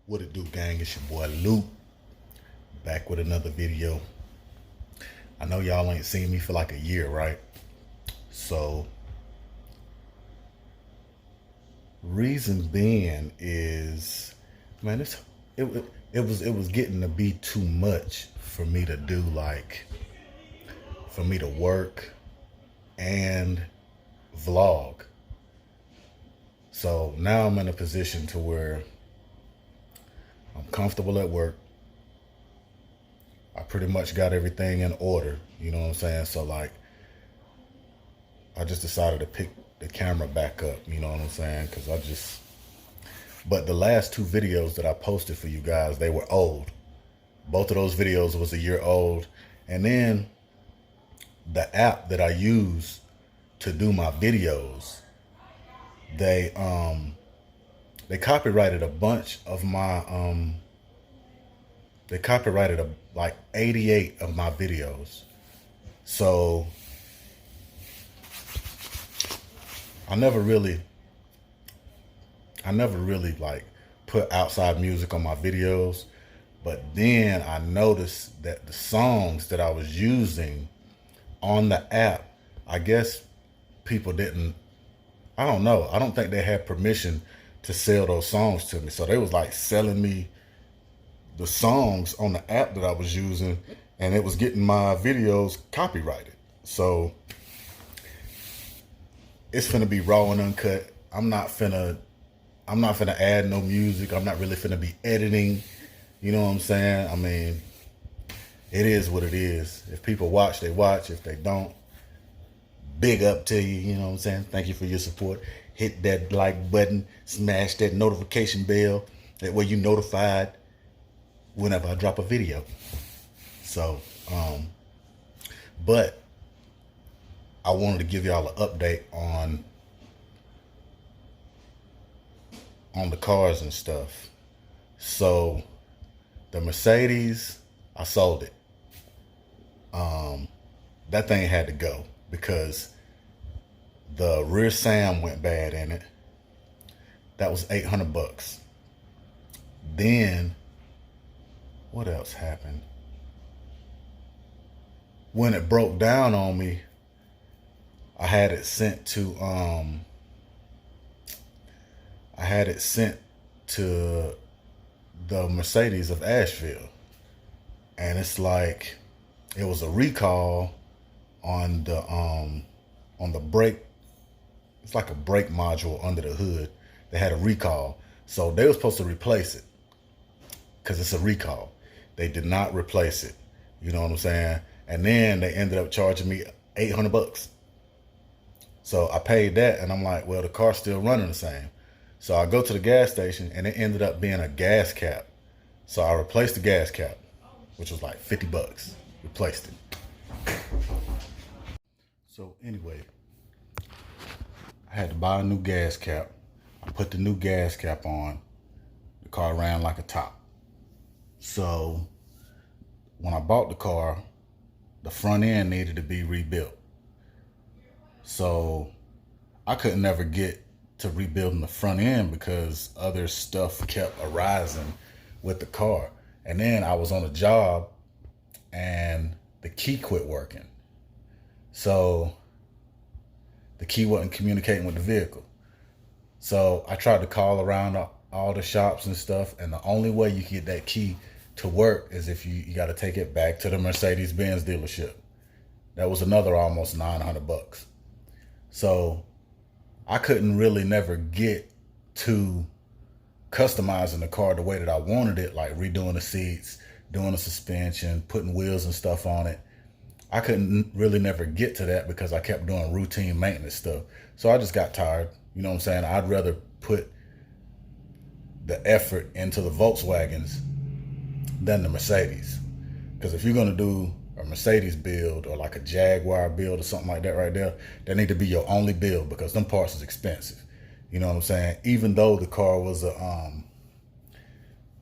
What it do, gang? It's your boy Luke, back with another video. I know y'all ain't seen me for like a year, right? So reason being is, man, it was getting to be too much for me to do, like for me to work and vlog. So now I'm in a position to where I'm comfortable at work. I pretty much got everything in order, you know what I'm saying? So like, I just decided to pick the camera back up, you know what I'm saying? But the last two videos that I posted for you guys, they were old. Both of those videos was a year old. And then the app that I use to do my videos, they copyrighted a bunch of my, they copyrighted like 88 of my videos. So I never really like put outside music on my videos. But then I noticed that the songs that I was using on the app, I guess people didn't, I don't know. I don't think they had permission to sell those songs to me. So they was like selling me the songs on the app that I was using, and it was getting my videos copyrighted. So it's finna be raw and uncut. I'm not finna add no music. I'm not really finna be editing. You know what I'm saying? I mean, it is what it is. If people watch, they watch. If they don't, big up to you. You know what I'm saying? Thank you for your support. Hit that like button, smash that notification bell. That way you notified whenever I drop a video. So, but I wanted to give y'all an update on the cars and stuff. So the Mercedes, I sold it. That thing had to go because the rear Sam went bad in it. That was $800. Then what else happened? When it broke down on me, I had it sent to the Mercedes of Asheville. And it's like it was a recall on the brake. It's like a brake module under the hood. They had a recall. So they were supposed to replace it because it's a recall. They did not replace it. You know what I'm saying? And then they ended up charging me $800. So I paid that, and I'm like, well, the car's still running the same. So I go to the gas station, and it ended up being a gas cap. So I replaced the gas cap, which was like $50. Replaced it. So anyway, I had to buy a new gas cap. I put the new gas cap on. The car ran like a top. So when I bought the car, the front end needed to be rebuilt. So I couldn't never get to rebuilding the front end because other stuff kept arising with the car. And then I was on a job and the key quit working. So the key wasn't communicating with the vehicle. So I tried to call around all the shops and stuff, and the only way you can get that key to work is if you got to take it back to the Mercedes-Benz dealership. That was another almost $900. So I couldn't really never get to customizing the car the way that I wanted it, like redoing the seats, doing the suspension, putting wheels and stuff on it. I couldn't really never get to that because I kept doing routine maintenance stuff. So I just got tired. You know what I'm saying? I'd rather put the effort into the Volkswagens than the Mercedes. Because if you're going to do a Mercedes build or like a Jaguar build or something like that right there, that need to be your only build because them parts is expensive. You know what I'm saying? Even though the car was a,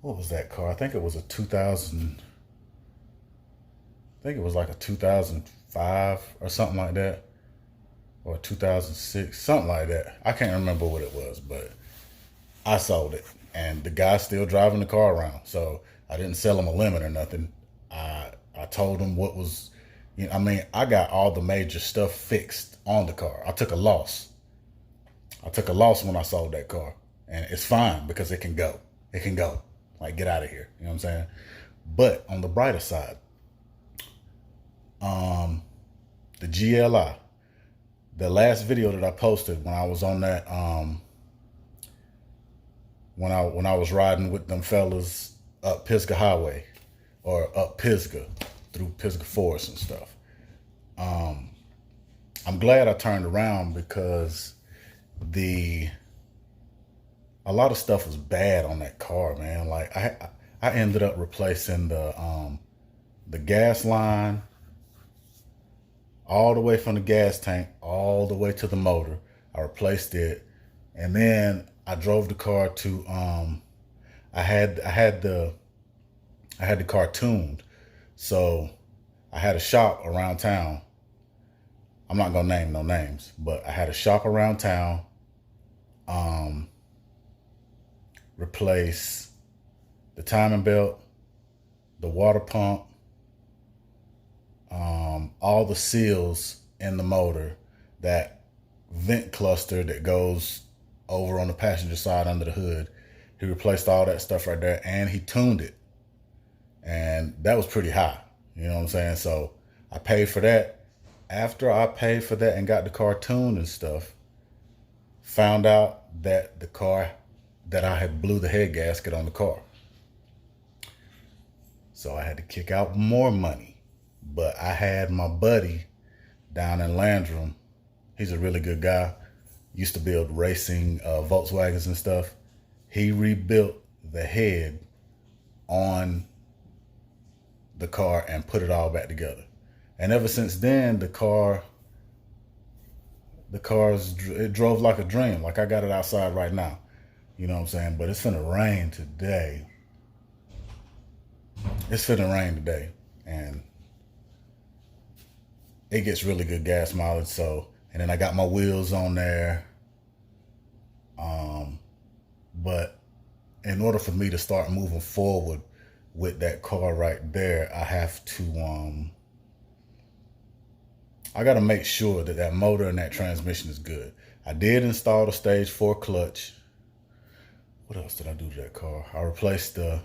what was that car? I think it was a 2000, I think it was like a 2005 or something like that. Or 2006, something like that. I can't remember what it was, but I sold it. and the guy's still driving the car around. So I didn't sell him a limit or nothing. I told him what was, I mean, I got all the major stuff fixed on the car. I took a loss. When I sold that car, and it's fine because it can go. It can go. Like, get out of here. You know what I'm saying? But on the brighter side, the GLI, the last video that I posted when I was on that, when I was riding with them fellas up Pisgah Highway, or up Pisgah, through Pisgah Forest and stuff. I'm glad I turned around because a lot of stuff was bad on that car, man. Like, I ended up replacing the gas line all the way from the gas tank all the way to the motor. I replaced it, and then I drove the car to I had the car tuned, so I had a shop around town. I'm not gonna name no names, but I had a shop around town replace the timing belt, the water pump, all the seals in the motor, that vent cluster that goes over on the passenger side under the hood. He replaced all that stuff right there, and he tuned it. And that was pretty high, you know what I'm saying? So I paid for that. After I paid for that and got the car tuned and stuff, found out that I had blew the head gasket on the car. So I had to kick out more money. But I had my buddy down in Landrum. He's a really good guy. Used to build racing Volkswagens and stuff. He rebuilt the head on the car and put it all back together. And ever since then, it drove like a dream. Like, I got it outside right now. You know what I'm saying? But it's finna rain today. And it gets really good gas mileage. So, and then I got my wheels on there. But in order for me to start moving forward with that car right there, I have to, I got to make sure that that motor and that transmission is good. I did install the stage 4 clutch. What else did I do to that car? I replaced the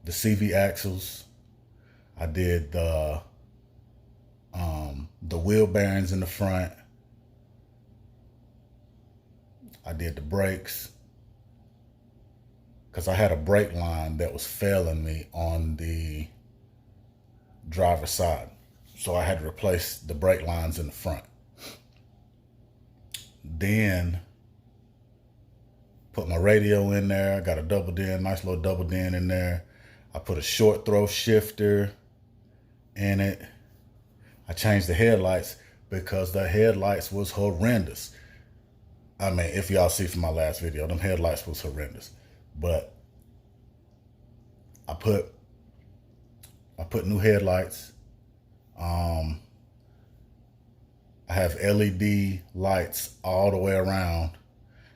CV axles. I did the wheel bearings in the front. I did the brakes, because I had a brake line that was failing me on the driver's side. So I had to replace the brake lines in the front. Then put my radio in there. I got a double din, nice little double din in there. I put a short throw shifter in it. I changed the headlights because the headlights was horrendous. I mean, if y'all see from my last video, them headlights was horrendous. But I put new headlights. I have LED lights all the way around.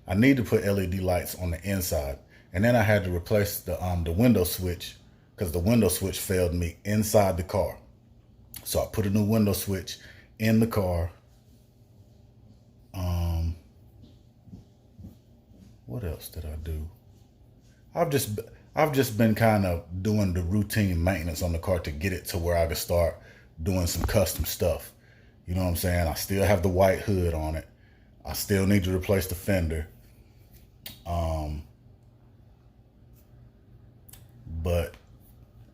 I need to put LED lights on the inside. And then I had to replace the window switch, because the window switch failed me inside the car. So I put a new window switch in the car. What else did I do? I've just been kind of doing the routine maintenance on the car to get it to where I could start doing some custom stuff. You know what I'm saying? I still have the white hood on it. I still need to replace the fender. But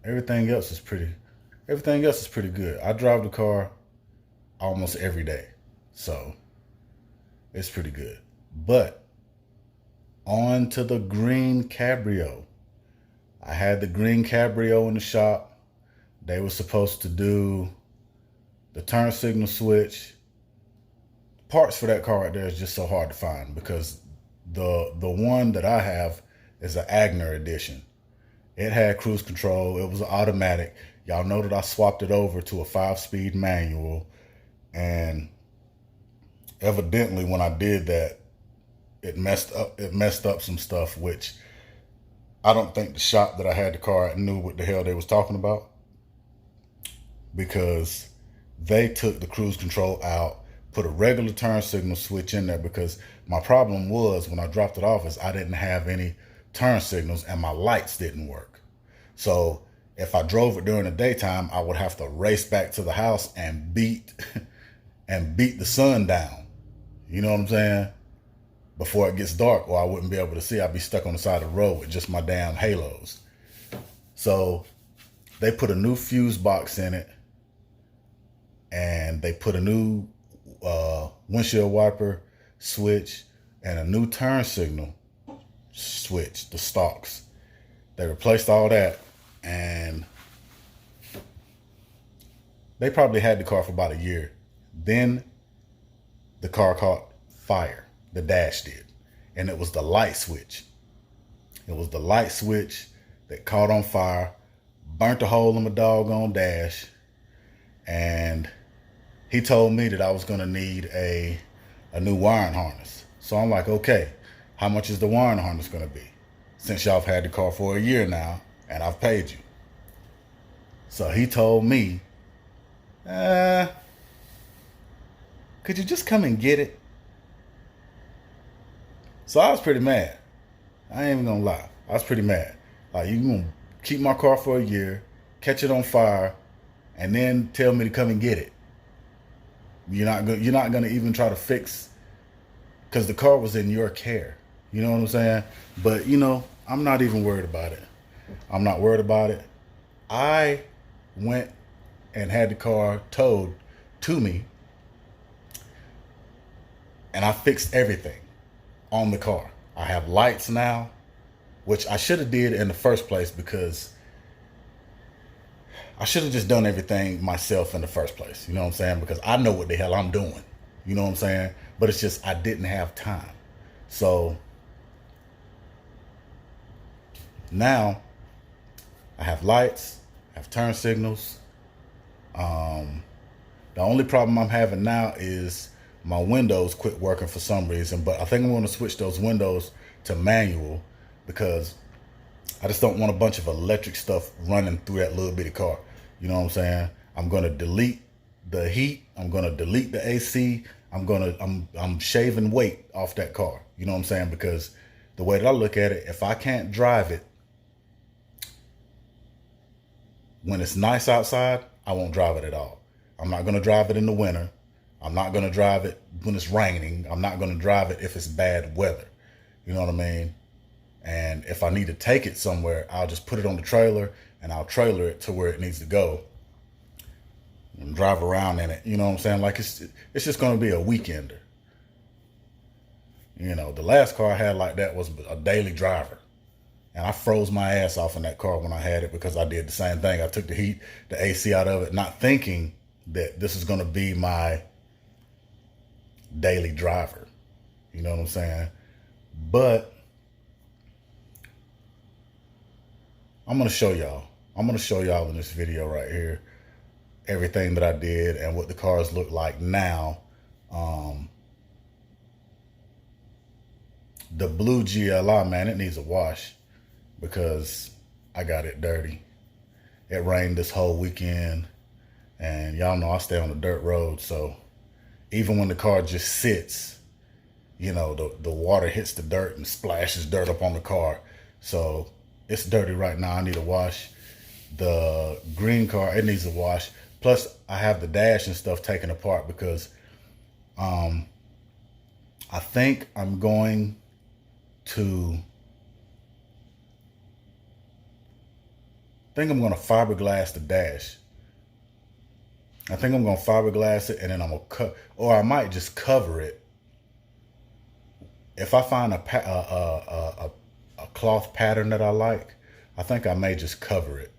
everything else is pretty good. I drive the car almost every day, so it's pretty good. But on to the green Cabrio. I had the green Cabrio in the shop. They were supposed to do the turn signal switch. Parts for that car right there is just so hard to find, because the one that I have is an Agner edition. It had cruise control. It was automatic. Y'all know that I swapped it over to a 5-speed manual. And evidently when I did that, it messed up some stuff, which I don't think the shop that I had the car at knew what the hell they was talking about, because they took the cruise control out, put a regular turn signal switch in there, because my problem was when I dropped it off is I didn't have any turn signals and my lights didn't work. So if I drove it during the daytime, I would have to race back to the house and beat the sun down. You know what I'm saying? Before it gets dark, or I wouldn't be able to see. I'd be stuck on the side of the road with just my damn halos. So they put a new fuse box in it, and they put a new windshield wiper switch and a new turn signal switch, the stalks. They replaced all that, and they probably had the car for about a year. Then the car caught fire. The dash did. And it was the light switch. It was the light switch that caught on fire, burnt a hole in my doggone dash, and he told me that I was going to need a new wiring harness. So I'm like, okay, how much is the wiring harness going to be? Since y'all have had the car for a year now, and I've paid you. So he told me, could you just come and get it? So I was pretty mad. I ain't even gonna lie. I was pretty mad. Like, you gonna keep my car for a year, catch it on fire, and then tell me to come and get it. You're not gonna even try to fix, because the car was in your care. You know what I'm saying? But I'm not even worried about it. I'm not worried about it. I went and had the car towed to me, and I fixed everything on the car. I have lights now, which I should have did in the first place, because I should have just done everything myself in the first place. You know what I'm saying? Because I know what the hell I'm doing. You know what I'm saying? But it's just I didn't have time. So now I have lights, I have turn signals. The only problem I'm having now is my windows quit working for some reason, but I think I'm going to switch those windows to manual, because I just don't want a bunch of electric stuff running through that little bitty car. You know what I'm saying? I'm going to delete the heat. I'm going to delete the AC. I'm shaving weight off that car. You know what I'm saying? Because the way that I look at it, if I can't drive it when it's nice outside, I won't drive it at all. I'm not going to drive it in the winter. I'm not going to drive it when it's raining. I'm not going to drive it if it's bad weather. You know what I mean? And if I need to take it somewhere, I'll just put it on the trailer and I'll trailer it to where it needs to go and drive around in it. You know what I'm saying? Like, it's just going to be a weekender. The last car I had like that was a daily driver. And I froze my ass off in that car when I had it, because I did the same thing. I took the AC out of it, not thinking that this is going to be my daily driver. You know what I'm saying? But I'm going to show y'all. I'm going to show y'all in this video right here everything that I did and what the cars look like now. The blue GLI, man, it needs a wash, because I got it dirty. It rained this whole weekend, and y'all know I stay on the dirt road, so even when the car just sits, the water hits the dirt and splashes dirt up on the car. So it's dirty right now. I need a wash. The green car, it needs a wash. Plus, I have the dash and stuff taken apart, because I think I'm going to fiberglass the dash. I think I'm going to fiberglass it, and then I'm going to cut, or I might just cover it. If I find a cloth pattern that I like, I think I may just cover it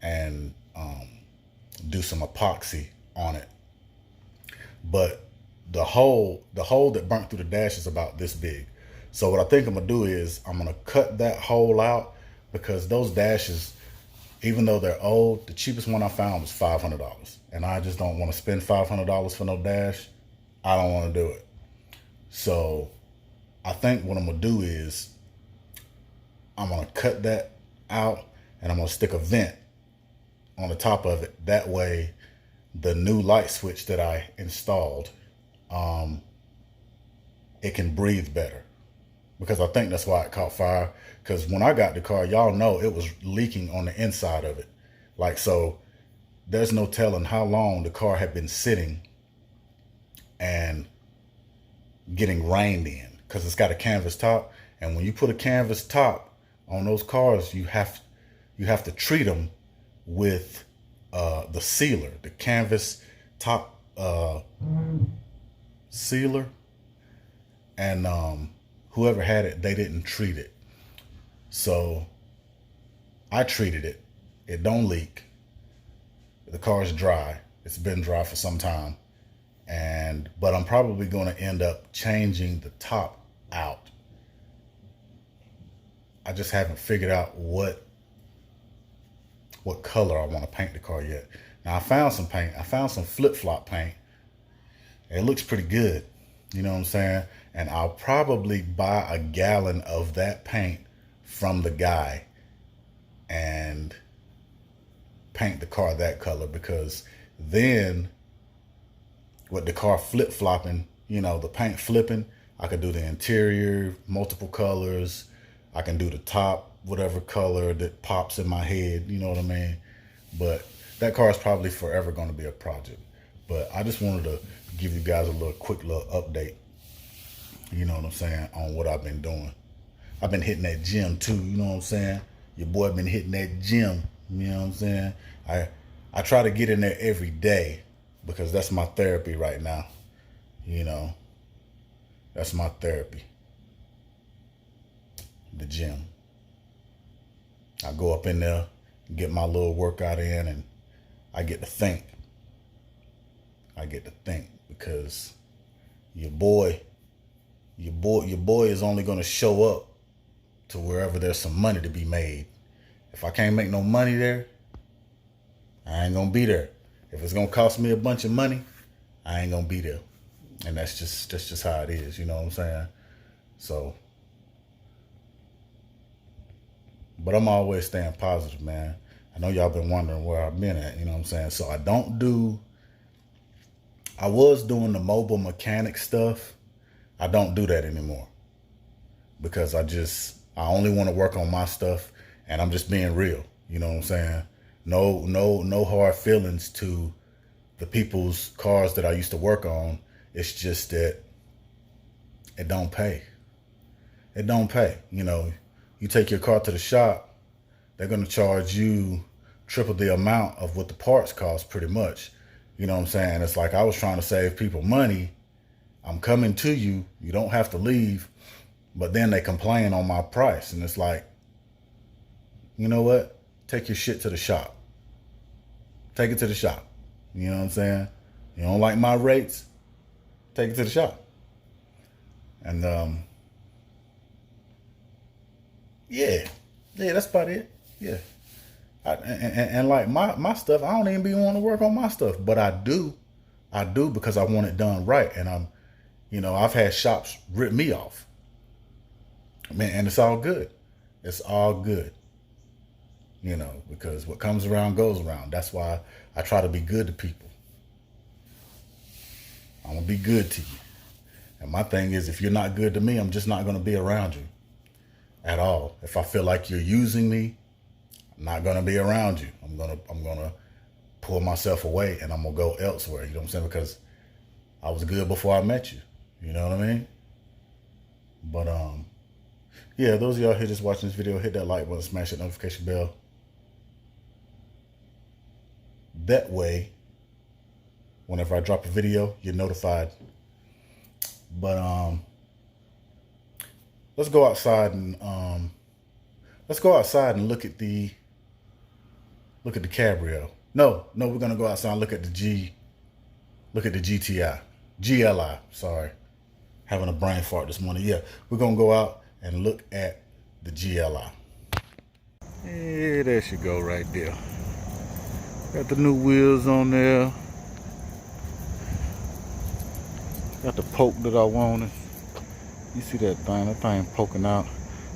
and do some epoxy on it. But the hole that burnt through the dash is about this big. So what I think I'm gonna do is I'm gonna cut that hole out, because those dashes, even though they're old, the cheapest one I found was $500, and I just don't want to spend $500 for no dash. I don't want to do it. So I think what I'm gonna do is I'm gonna cut that out and I'm gonna stick a vent on the top of it. That way the new light switch that I installed, it can breathe better, because I think that's why it caught fire. Because when I got the car, y'all know it was leaking on the inside of it. Like, so there's no telling how long the car had been sitting and getting rained in, because it's got a canvas top. And when you put a canvas top on those cars, you have to treat them with the sealer, the canvas top sealer. And whoever had it, they didn't treat it. So I treated it. It don't leak. The car's dry. It's been dry for some time. But I'm probably going to end up changing the top out. I just haven't figured out what color I want to paint the car yet. Now I found some paint. I found some flip-flop paint. It looks pretty good. You know what I'm saying? And I'll probably buy a gallon of that paint from the guy and paint the car that color, because then with the car flip-flopping, you know, the paint flipping, I could do the interior, multiple colors. I can do the top, whatever color that pops in my head, you know what I mean? But that car is probably forever going to be a project. But I just wanted to give you guys a quick little update, you know what I'm saying, on what I've been doing. I've been hitting that gym too, you know what I'm saying? Your boy been hitting that gym, you know what I'm saying? I try to get in there every day, because that's my therapy right now. You know, that's my therapy. The gym. I go up in there, get my little workout in, and I get to think. Because your boy is only going to show up to wherever there's some money to be made. If I can't make no money there, I ain't going to be there. If it's going to cost me a bunch of money, I ain't going to be there. And that's just how it is, you know what I'm saying? So, but I'm always staying positive, man. I know y'all been wondering where I've been at, you know what I'm saying? So I was doing the mobile mechanic stuff. I don't do that anymore, because I only want to work on my stuff, and I'm just being real, you know what I'm saying? No hard feelings to the people's cars that I used to work on. It's just that it don't pay. It don't pay. You know, you take your car to the shop, they're going to charge you triple the amount of what the parts cost, pretty much. You know what I'm saying? It's like, I was trying to save people money. I'm coming to you. You don't have to leave. But then they complain on my price. And it's like, you know what? Take your shit to the shop. Take it to the shop. You know what I'm saying? You don't like my rates? Take it to the shop. And yeah, that's about it. Yeah. And like my stuff, I don't even be wanting to work on my stuff, but I do because I want it done right. And I've had shops rip me off, man, and it's all good. It's all good, you know, because what comes around goes around. That's why I try to be good to people. I'm gonna be good to you. And my thing is, if you're not good to me, I'm just not gonna be around you at all. If I feel like you're using me, I'm not gonna be around you. I'm gonna pull myself away, and I'm gonna go elsewhere. You know what I'm saying? Because I was good before I met you. You know what I mean? But yeah, those of y'all here just watching this video, hit that like button, smash that notification bell. That way, whenever I drop a video, you're notified. But let's go outside and look at the Cabrio. No, we're gonna go outside and look at the GLI. Sorry, having a brain fart this morning. Yeah, we're gonna go out and look at the GLI. Yeah, there she go right there. Got the new wheels on there. Got the poke that I wanted. You see that thing poking out.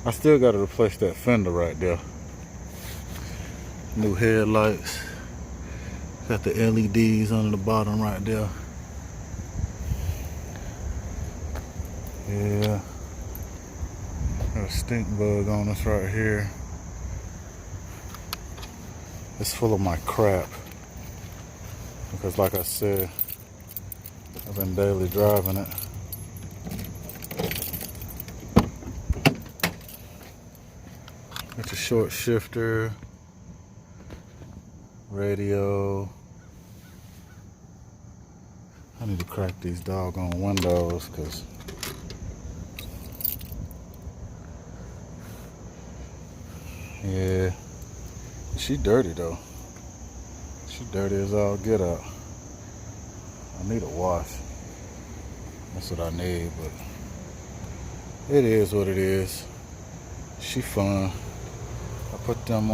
I still got to replace that fender right there. New headlights. Got the LEDs under the bottom right there. Yeah. Got a stink bug on us right here. It's full of my crap. Because like I said, I've been daily driving it. It's a short shifter, radio. I need to crack these doggone windows because yeah, she dirty though. She dirty as all get out. I need a wash. That's what I need, but it is what it is. She fun. I put them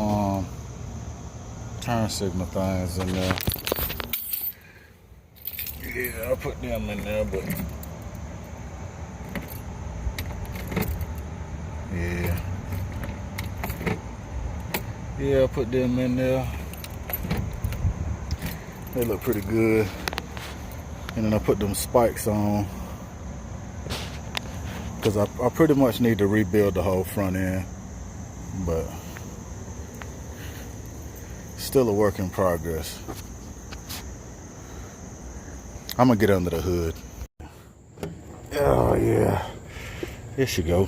turn signal things in there. Yeah, I put them in there, but yeah, I put them in there. They look pretty good. And then I put them spikes on because I pretty much need to rebuild the whole front end, but still a work in progress. I'm gonna get under the hood. Oh yeah, there she go,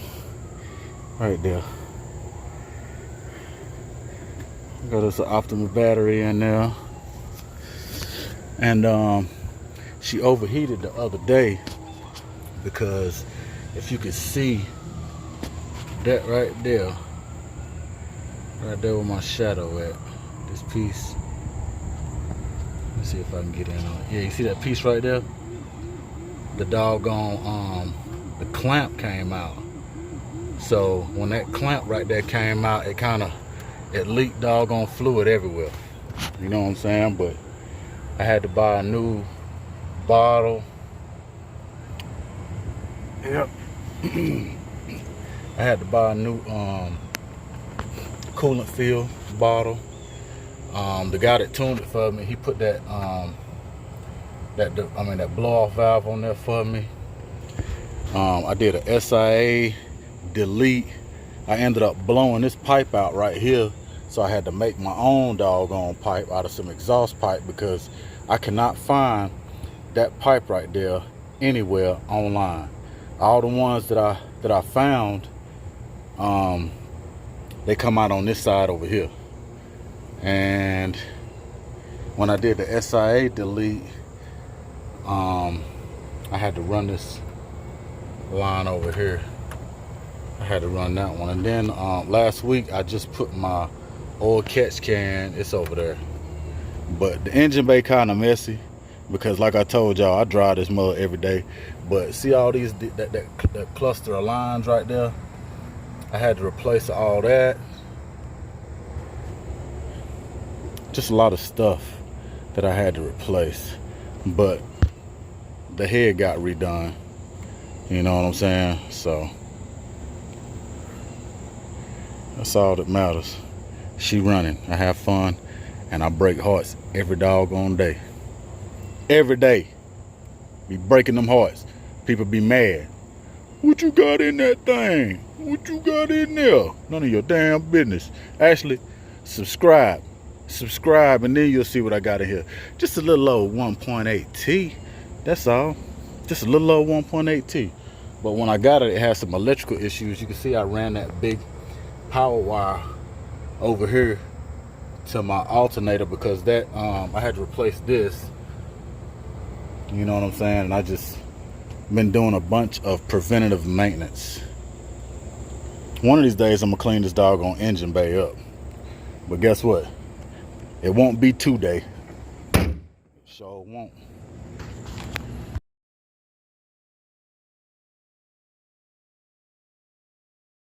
right there. Got us an Optima battery in there, and she overheated the other day because if you could see that right there where my shadow at, this piece. Let's see if I can get in on it. Yeah, you see that piece right there? The doggone the clamp came out. So when that clamp right there came out, it leaked doggone fluid everywhere. You know what I'm saying? But I had to buy a new bottle. Yep. I had to buy a new coolant fill bottle. The guy that tuned it for me, he put that that blow off valve on there for me. I did a SIA delete. I ended up blowing this pipe out right here, so I had to make my own doggone pipe out of some exhaust pipe because I cannot find that pipe right there anywhere online. All the ones that I found, they come out on this side over here. And when I did the SIA delete, I had to run this line over here. I had to run that one. And then last week I just put my oil catch can, it's over there. But the engine bay kind of messy because like I told y'all, I drive this mud every day. But see all these, that cluster of lines right there? I had to replace all that. Just a lot of stuff that I had to replace. But the head got redone. You know what I'm saying? So that's all that matters. She running. I have fun. And I break hearts every doggone day. Every day. Be breaking them hearts. People be mad. What you got in that thing? What you got in there? None of your damn business. Actually, subscribe. Subscribe and then you'll see what I got in here. Just a little old 1.8 T. That's all. Just a little old 1.8 T. But when I got it, it had some electrical issues. You can see I ran that big power wire over here to my alternator because that I had to replace this. You know what I'm saying? And I just been doing a bunch of preventative maintenance. One of these days I'm gonna clean this doggone engine bay up. But guess what? It won't be today. Sure won't.